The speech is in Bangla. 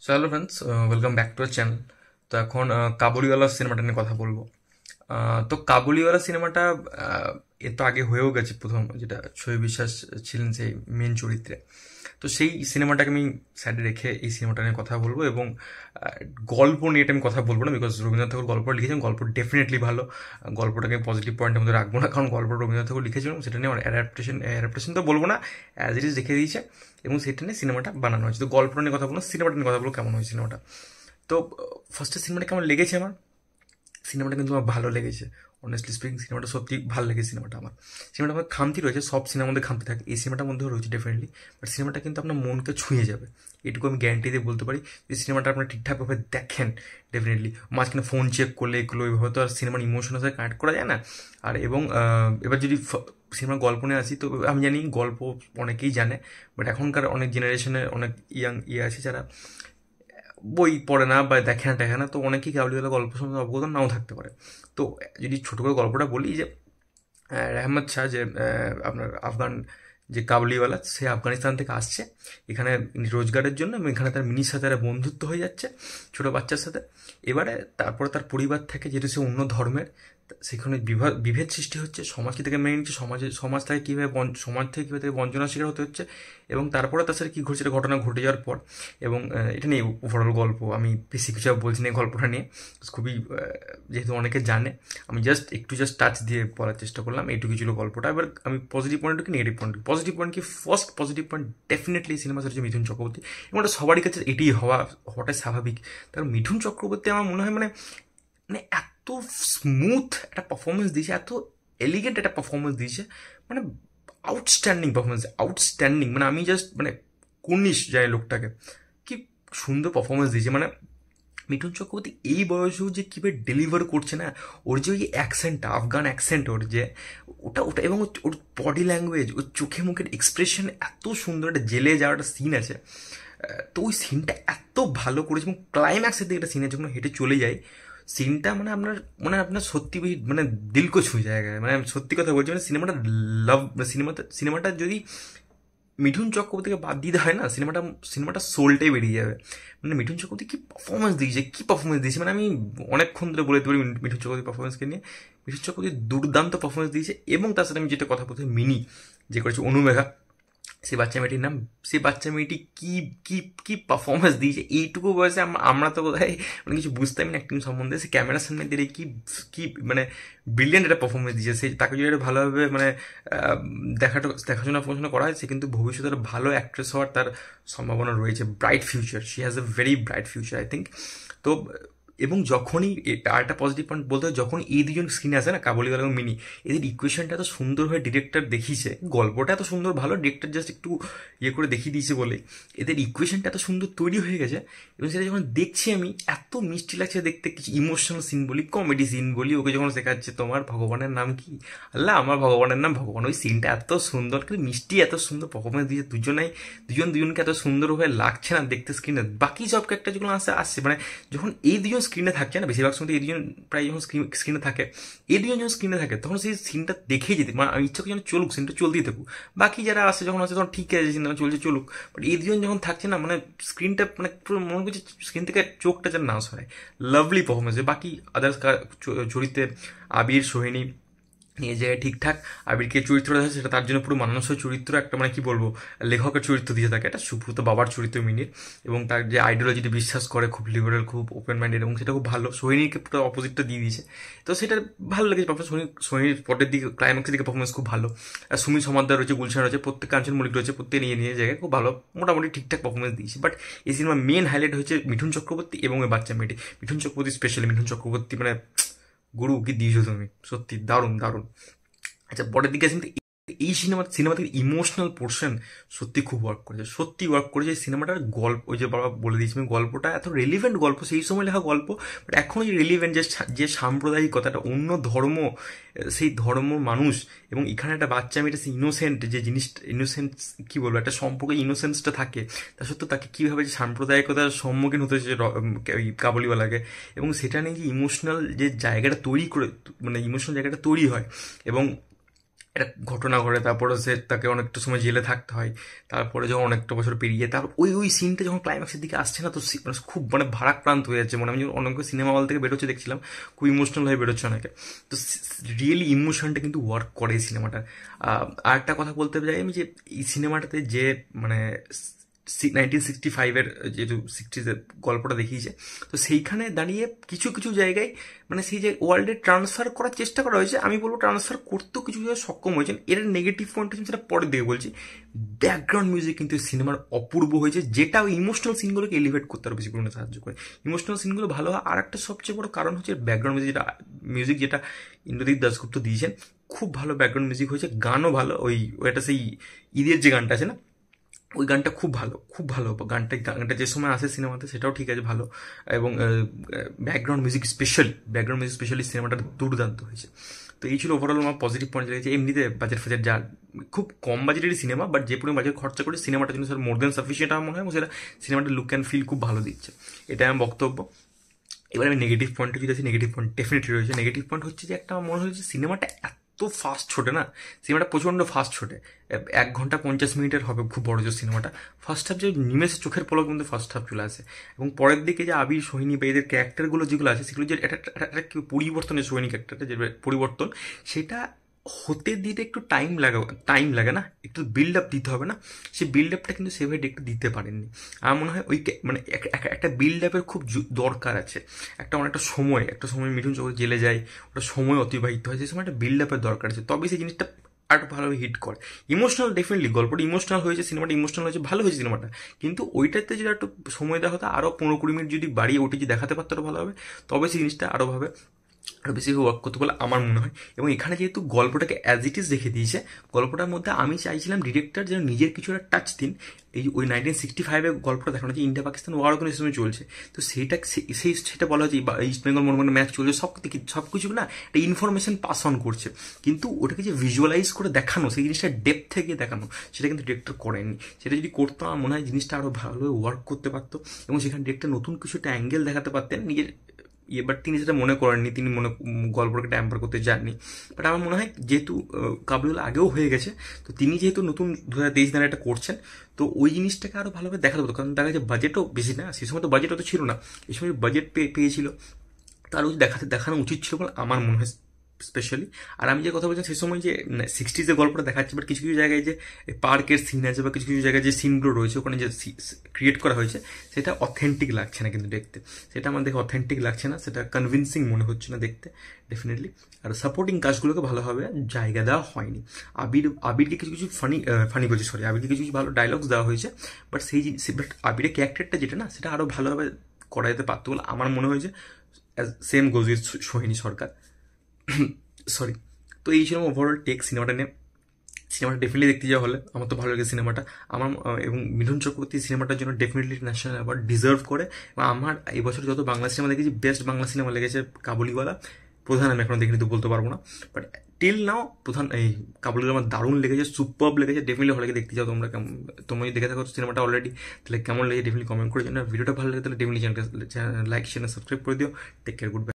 So hello friends, welcome back to our channel. তো এখন কাবুলিওয়ালা সিনেমাটা নিয়ে কথা বলবো। তো কাবুলিওয়ালা সিনেমাটা এর তো আগে হয়েও গেছে, প্রথম যেটা শোয়েব বিশ্বাস ছিলেন সেই মেন চরিত্রে। তো সেই সিনেমাটাকে আমি সাইডে রেখে এই সিনেমাটা নিয়ে কথা বলবো। এবং গল্প নিয়ে এটা আমি কথা বলবো না, বিকজ রবীন্দ্রনাথ ঠাকুর গল্প লিখেছেন, গল্প ডেফিনেটলি ভালো। গল্পটাকে পজিটিভ পয়েন্টের মধ্যে রাখবো না, কারণ গল্প রবীন্দ্রনাথ ঠাকুর লিখেছিলেন, সেটা নিয়ে অ্যাডাপ্টেশন তো বলবো না, অ্যাজ ইট ইজ রেখে দিয়েছে এবং সেটা নিয়ে সিনেমাটা বানানো হয়েছে। তো গল্পটা নিয়ে কথা বলবো, সিনেমাটা নিয়ে কথা বলবো কেমন হয়েছে সিনেমাটা। তো ফার্স্টে সিনেমাটা কেমন লেগেছে আমার, সিনেমাটা কিন্তু আমার ভালো লেগেছে। অনেস্টলি স্পিকিং সিনেমাটা সত্যি ভালো লেগেছে। সিনেমাটা আমার খামতি রয়েছে, সব সিনেমার মধ্যে খামতি থাকে, এই সিনেমাটার মধ্যেও রয়েছে ডেফিনেটলি। বাট সিনেমাটা কিন্তু আপনার মনকে ছুঁয়ে যাবে, এটুকু আমি গ্যারান্টি দিয়ে বলতে পারি। যদি সিনেমাটা আপনার ঠিকঠাকভাবে দেখেন ডেফিনেটলি, মাঝখানে ফোন চেক করলে এগুলো এইভাবে তো আর সিনেমার ইমোশনের সাথে কানেক্ট করা যায় না। আর এবং এবার যদি সিনেমার গল্প নিয়ে আসি, তো আমি জানি গল্প অনেকেই জানে, বাট এখনকার অনেক জেনারেশনের অনেক ইয়াং আছে যারা বই পড়ে না বা দেখে না, তো অনেকেই কাবুলিওয়ালা গল্প সম্বন্ধে অবগত নাও থাকতে পারে। তো যদি ছোটো করে গল্পটা বলি, যে রহমত শাহ, যে আপনার আফগান যে কাবুলিওয়ালা, সে আফগানিস্তান থেকে আসছে এখানে রোজগারের জন্য, এবং এখানে তার মিনির সাথে একটা বন্ধুত্ব হয়ে যাচ্ছে ছোটো বাচ্চার সাথে। এবারে তারপরে তার পরিবার থেকে, যেহেতু সে অন্য ধর্মের, সেখানে বিভেদ সৃষ্টি হচ্ছে, সমাজকে থেকে মেনে নিচ্ছে, সমাজ থেকে কীভাবে সমাজ থেকে কীভাবে তাকে বঞ্চনার শিকার হতে হচ্ছে, এবং তারপরে তার সাথে কী ঘটছে, এটা ঘটনা ঘটে যাওয়ার পর। এবং এটা নিয়ে ওভারঅল গল্প, আমি বেশি কিছু আর বলছি না এই গল্পটা নিয়ে, খুবই যেহেতু অনেকে জানে, আমি জাস্ট টাচ দিয়ে বলার চেষ্টা করলাম, এইটুকু ছিল গল্পটা। এবার আমি পজিটিভ পয়েন্ট কি নেগেটিভ পয়েন্ট, পজিটিভ পয়েন্ট কি, first positive point definitely cinema হচ্ছে মিঠুন চক্রবর্তী। এবং এটা সবারই কাছে এটাই হওয়াটাই স্বাভাবিক। কারণ মিঠুন চক্রবর্তী আমার মনে হয় মানে মানে এত স্মুথ একটা পারফরমেন্স দিয়েছে, এত এলিগেন্ট একটা পারফরমেন্স দিয়েছে, মানে আউটস্ট্যান্ডিং, মানে আমি জাস্ট মানে কুর্নিশ যায় লোকটাকে, কি সুন্দর পারফরমেন্স দিয়েছে। মানে মিঠুন চক্রবর্তী এই বয়সেও যে কীভাবে ডেলিভার করছে না, ওর যে ওই অ্যাকসেন্টটা, আফগান অ্যাকসেন্ট ওর যে, ওটা এবং ওর বডি ল্যাঙ্গুয়েজ, ওর চোখে মুখের এক্সপ্রেশন এত সুন্দর। একটা জেলে যাওয়ার একটা সিন আছে, তো ওই সিনটা এত ভালো করেছে, এবং ক্লাইম্যাক্সের দিকে একটা সিনে যখন হেঁটে চলে যায়, সিনটা আপনার সত্যি মানে দিলকে ছুঁয়ে জায়গায়, মানে আমি সত্যি কথা বলছি, মানে সিনেমাটা লাভ, সিনেমাটা যদি মিঠুন চক্রবর্তীকে বাদ দিতে হয় না, সিনেমাটা সোলটাই বেরিয়ে যাবে। মানে মিঠুন চক্রবর্তী কি পারফরমেন্স দিয়েছে, মানে আমি অনেকক্ষণ ধরে বলে দিতে পারি মিঠুন চক্রবর্তী পারফরমেন্সকে নিয়ে। মিঠুন চক্রবর্তী দুর্দান্ত পারফরমেন্স দিয়েছে। এবং তার সাথে আমি যেটা কথা বলতে, মিনি যে করেছে অনুমেঘা, সেই বাচ্চা মেয়েটি কি কি কি পারফরমেন্স দিয়েছে এইটুকু বয়সে। আমরা তো বোধহয় মানে কিছু বুঝতামই না অ্যাক্টিং সম্বন্ধে, সে ক্যামেরার সামনে দিয়ে কি কি মানে ব্রিলিয়েন্ট একটা পারফরমেন্স দিয়েছে। সে তাকে যদি একটা ভালোভাবে মানে দেখাশোনা ফোনাশোনা করা হয়, সে কিন্তু ভবিষ্যতে একটা ভালো অ্যাক্ট্রেস হওয়ার তার সম্ভাবনা রয়েছে, bright future, she has a very bright future I think. তো এবং যখনই আর একটা পজিটিভ পয়েন্ট বলতে হয়, যখন এই দুজন স্ক্রিনে আসে না, কাবুলিওয়ালা এবং মিনি, এদের ইকুয়েশনটা এত সুন্দরভাবে ডিরেক্টর দেখিয়েছে, গল্পটা এত সুন্দর ভালো, ডিরেক্টর জাস্ট একটু ইয়ে করে দেখিয়ে দিয়েছে বলে এদের ইকুয়েশনটা এত সুন্দর তৈরি হয়ে গেছে। এবং সেটা যখন দেখছি আমি, এত মিষ্টি লাগছে দেখতে। কিছু ইমোশনাল সিন বলি, কমেডি সিন বলি, ওকে যখন শেখাচ্ছে তোমার ভগবানের নাম কি, আল্লাহ আমার ভগবানের নাম ভগবান, ওই সিনটা এত সুন্দর, কিন্তু মিষ্টি, এত সুন্দর পারফরমেন্স দিয়েছে দুজনকে এত সুন্দরভাবে লাগছে না দেখতে স্ক্রিনে। বাকি সব ক্যারেক্টার যেগুলো আসছে মানে যখন এই দুজন স্ক্রিনে থাকছে না, বেশিরভাগ সময় এই দুজন প্রায় যখন স্ক্রিনে থাকে, এই দুজন যখন স্ক্রিনে থাকে, তখন সেই সিনটা দেখেই যেতে মানে আমি ইচ্ছা করি যেন চলুক, সিনটা চলতেই থাকুক। বাকি যারা আসে যখন আসে তখন ঠিক আছে, সিনেমা চলছে চলুক, বাট এই দুজন যখন থাকছে না, মানে স্ক্রিনটা মানে পুরো মনে করছে স্ক্রিন থেকে চোখটা যেন না সরায়। Lovely performance. বাকি আদার্স চরিত্রে আবির, সোহিনী নিয়ে যায় ঠিকঠাক। আবিরকে চরিত্রটা আছে সেটা তার জন্য পুরো মানানসই চরিত্র, একটা মানে কি বলবো, লেখকের চরিত্র দিয়ে থাকে, এটা সুব্রত বাবার চরিত্র মিনির। এবং তার যে আইডিওলজিটি বিশ্বাস করে, খুব লিবারেল, খুব ওপেন মাইন্ডেড, এবং সেটা খুব ভালো। সোহিনীকে পুরো অপোজিটটা দিয়ে দিয়েছে, তো সেটা ভালো লেগেছে পারফরমেন্স। সোহিনীর পরের দিকে ক্লাইম্যাক্সের দিকে পারফরমেন্স খুব ভালো। আর সুমিত সমাদ্দার রয়েছে, গুলশান রয়েছে, প্রত্যেক কাঞ্চন মল্লিক রয়েছে, প্রত্যেক নিয়ে নিয়ে জায়গায় খুব ভালো, মোটামুটি ঠিকঠাক পারফরমেন্স দিয়েছে। বাট এই সিনেমার মেন হাইলাইট হচ্ছে মিঠুন চক্রবর্তী এবং ওই বাচ্চা মেয়েটি। মিঠুন চক্রবর্তী স্পেশালি, মিঠুন চক্রবর্তী মানে গুরু কি দিয়েছো তুমি, সত্যি দারুণ দারুণ। আচ্ছা, পরের দিকে আসেন। এই সিনেমা থেকে ইমোশনাল পোর্শন সত্যি ওয়ার্ক করেছে এই সিনেমাটার গল্প। ওই যে বাবা বলে দিয়েছি আমি, গল্পটা এত রেলিভেন্ট গল্প, সেই সময় লেখা গল্প, বাট এখন যে রেলিভেন্ট, যে সাম্প্রদায়িকতাটা, অন্য ধর্ম, সেই ধর্ম মানুষ, এবং এখানে একটা বাচ্চা মেয়েটা সেই ইনোসেন্ট যে জিনিসটা, ইনোসেন্স কি বলবো, একটা সম্পর্কে ইনোসেন্সটা থাকে, তা সত্ত্বেও তাকে কীভাবে যে সাম্প্রদায়িকতার সম্মুখীন হতে হচ্ছে ওই কাবুলিওয়ালাকে, এবং সেটা নিয়ে যে ইমোশনাল যে জায়গাটা তৈরি করে, মানে ইমোশনাল জায়গাটা তৈরি হয়। এবং একটা ঘটনা ঘটে, তারপরে সে তাকে অনেকটা সময় জেলে থাকতে হয়, তারপরে যখন অনেকটা বছর পেরিয়ে তারপর ওই সিনটা যখন ক্লাইম্যাক্সের দিকে আসছে না, তো মানে খুব মানে ভারাক্রান্ত হয়ে যাচ্ছে, মানে আমি যখন অনেক সিনেমা হল থেকে বেরোচ্ছে দেখছিলাম, খুব ইমোশনাল হয়ে বেরোচ্ছে অনেকে। তো রিয়েলি ইমোশনটা কিন্তু ওয়ার্ক করে এই সিনেমাটা। আর একটা কথা বলতে চাই আমি, যে এই সিনেমাটাতে যে মানে 1965-এর যেহেতু সিক্সটিজের গল্পটা দেখিয়েছে, তো সেইখানে দাঁড়িয়ে কিছু কিছু জায়গায় মানে সেই যে ওয়ার্ল্ডে ট্রান্সফার করার চেষ্টা করা হয়েছে, আমি বলবো ট্রান্সফার করতেও কিছু জায়গায় সক্ষম হয়েছেন। এর নেগেটিভ পয়েন্ট হচ্ছে, সেটা পরে দিকে বলছি। ব্যাকগ্রাউন্ড মিউজিক কিন্তু সিনেমার অপূর্ব হয়েছে, যেটা ওই ইমোশনাল সিনগুলোকে এলিভেট করতে আরও বেশি পরিমাণে সাহায্য করে। ইমোশনাল সিনগুলো ভালো হয়। আর একটা সবচেয়ে বড় কারণ হচ্ছে ব্যাকগ্রাউন্ড মিউজিক যেটা ইন্দ্রজিৎ দাশগুপ্ত দিয়েছেন, খুব ভালো ব্যাকগ্রাউন্ড মিউজিক হয়েছে, গানও ভালো। ওইটা সেই ঈদের যে গানটা আছে না, ওই গানটা খুব ভালো, খুব ভালো গানটা যে সময় আসে সিনেমাতে, সেটাও ঠিক আছে ভালো। এবং ব্যাকগ্রাউন্ড মিউজিক স্পেশালি সিনেমাটা দুর্দান্ত হয়েছে। তো এই ছিল ওভারঅল আমার পজিটিভ পয়েন্ট লেগেছে। এমনিতে বাজেট ফাজেট যা, খুব কম বাজেটেরই সিনেমা, বাট যে পরিমাণ বাজেট খরচা করে সিনেমাটার জন্য স্যার মোর দেন সাফিসিয়েন্ট আমার মনে হয়, এবং সেটা সিনেমাটার লুক অ্যান্ড ফিল খুব ভালো দিচ্ছে। এটাই আমার বক্তব্য। এবার আমি নেগেটিভ পয়েন্টে যদি আছি, নেগেটিভ পয়েন্ট ডেফিনেটলি রয়েছে। নেগেটিভ পয়েন্ট হচ্ছে যে একটা আমার মনে হয়েছে সিনেমাটা এত ফাস্ট ছোটে না, সিনেমাটা প্রচণ্ড ফাস্ট ছোটে। 1 ঘন্টা 50 মিনিটের হবে খুব বড় জোর সিনেমাটা। ফার্স্ট হাফ যে নিমেষে চোখের পলক কিন্তু ফার্স্ট হাফ চলে আসে, এবং পরের দিকে যে আবির, সোহিনী বা এদের ক্যারেক্টারগুলো যেগুলো আছে, সেগুলো যে একটা পরিবর্তনের, সোহিনী ক্যারেক্টারটা যে পরিবর্তন, সেটা হতে দিতে একটু টাইম লাগে না, একটু বিল্ড আপ দিতে হবে না, সেই বিল্ড আপটা কিন্তু সেভাবে একটু দিতে পারেননি। আমার মনে হয় ওই মানে একটা বিল্ড আপের খুব দরকার আছে। একটা সময় মিঠুন চক্রবর্তী জেলে যায়, ওটা সময় অতিবাহিত হয়, সেই সময় একটা বিল্ড আপের দরকার আছে, তবে সেই জিনিসটা আর ভালোভাবে হিট করে। ইমোশনাল ডেফিনেটলি, গল্পটা ইমোশনাল হয়েছে, সিনেমাটা ইমোশনাল হয়েছে, ভালো হয়েছে সিনেমাটা। কিন্তু ওইটাতে যদি একটু সময় দেওয়া হতো, আরও 15-20 মিনিট যদি বাড়িয়ে ওটি যদি দেখাতে পারতো আরও ভালো হবে, তবে সেই জিনিসটা আরও বেশি ওয়ার্ক করতে বলে আমার মনে হয়। এবং এখানে যেহেতু গল্পটাকে অ্যাজ ইট ইজ রেখে দিয়েছে, গল্পটার মধ্যে আমি চাইছিলাম ডিরেক্টর যেন নিজের কিছু একটা টাচ দিন। ওই 1965-এর গল্পটা দেখানো হচ্ছে, ইন্ডিয়া পাকিস্তান ওয়ার অর্গানাইজেশনে চলছে, তো সেটা বলা হচ্ছে ইস্ট বেঙ্গল মোহামেডান ম্যাচ চলছে, সব কিছু না একটা ইনফরমেশন পাস অন করছে, কিন্তু ওটাকে যে ভিজুয়ালাইজ করে দেখানো, সেই জিনিসটা ডেপথ থেকে দেখানো, সেটা কিন্তু ডিরেক্টর করেননি। সেটা যদি করতো, আমার মনে হয় জিনিসটা আরও ভালোভাবে ওয়ার্ক করতে পারতো, এবং সেখানে ডিরেক্টর নতুন কিছু একটা অ্যাঙ্গেল দেখাতে পারতেন নিজের বাট তিনি সেটা মনে করেননি, তিনি গল্পটাকে ট্যাম্পার করতে যাননি। বাট আমার মনে হয় যেহেতু কাবুল আগেও হয়ে গেছে, তো তিনি যেহেতু নতুন 2023 ধারা এটা করছেন, তো ওই জিনিসটাকে আরও ভালোভাবে দেখাতে হতো। কারণ দেখা যাচ্ছে বাজেটও বেশি না, সেই সময় তো বাজেট অত ছিল না, এই সময় বাজেট পেয়েছিল, তারও দেখানো উচিত ছিল বলে আমার মনে হয় স্পেশালি। আর আমি যে কথা বলছি সেই সময় যে 60s-এর গল্পটা দেখাচ্ছে, বাট কিছু কিছু জায়গায় যে পার্কের সিন আছে, বা কিছু কিছু জায়গায় যে সিনগুলো রয়েছে ওখানে যে ক্রিয়েট করা হয়েছে, সেটা অথেন্টিক লাগছে না কিন্তু দেখতে, সেটা আমার দেখে অথেন্টিক লাগছে না, সেটা কনভিন্সিং মনে হচ্ছে না দেখতে ডেফিনেটলি। আর সাপোর্টিং কাজগুলোকে ভালোভাবে জায়গা দেওয়া হয়নি। আবিরকে কিছু কিছু আবিরকে কিছু কিছু ভালো ডায়লগস দেওয়া হয়েছে, বাট বাট আবিরের ক্যারেক্টারটা যেটা না, সেটা আরও ভালোভাবে করা যেতে পারতো বলে আমার মনে হয়েছে। Same goes with Sohini Sarkar, sorry. তো এই ছিল ওভারঅল টেক সিনেমাটা নিয়ে। সিনেমাটা ডেফিনেটলি দেখতে যাওয়া হলে, আমার তো ভালো লাগে সিনেমাটা আমার, এবং মিঠুন চক্রবর্তী সিনেমাটার জন্য ডেফিনেটলি ন্যাশনাল অ্যাওয়ার্ড ডিজার্ভ করে। এবং আমার এই বছর যত বাংলা সিনেমা দেখেছি, বেস্ট বাংলা সিনেমা লেগেছে কাবুলিওয়ালা। প্রধান আমি এখনো দেখিনি, তো বলতে পারবো না, বাট টিল নাও এই কাবুলিওয়ালা আমার দারুণ লেগেছে, সুপারব লেগেছে। ডেফিনেটলি হলে দেখতে যাও তোমরা। তোমরা যদি দেখে থাকো সিনেমাটা অলরেডি, তাহলে কেমন লেগেছে ডেফিনেটলি কমেন্ট করে জানাও। ভিডিওটা ভালো লাগে তাহলে definitely channel like, share, subscribe করে দিও। Take care, good by.